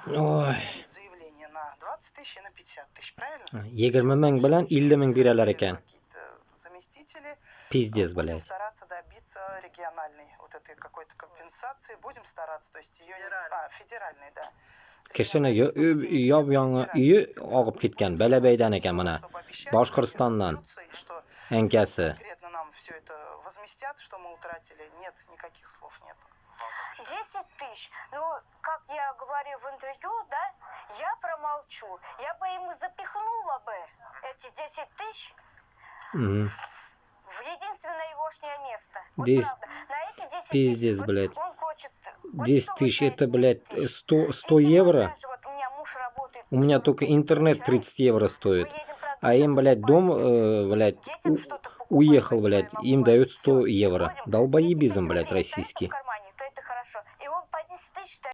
Ой. Заявление на 20 тысяч и на 50 тысяч, правильно? 20 ming bilan 50 ming beralar ekan. Какие-то заместители. Pizdez, Будем блядь. стараться добиться региональной вот этой какой-то компенсации. Будем стараться, то есть ее... федеральной, да. Kishini yob yangi uyi og'ib ketgan Balabaydan ekan mana. Boshqirdistondan. Ankasi. Конкретно нам все это возместят, что мы утратили. Нет, никаких слов нет. 10 тысяч. Ну, как я говорю в интервью, да, я промолчу. Я бы ему запихнула бы эти 10 тысяч в единственное егошнее место. Вот правда. На эти 10 Пиздец, тысяч блядь. он хочет... 10 тысяч это, блядь, 100 евро. Вот у меня муж работает. У меня только интернет 30 евро стоит. А им, блядь, дом, блядь, уехал, блядь, им дают 100 евро. Долбоебизм, блядь, российский.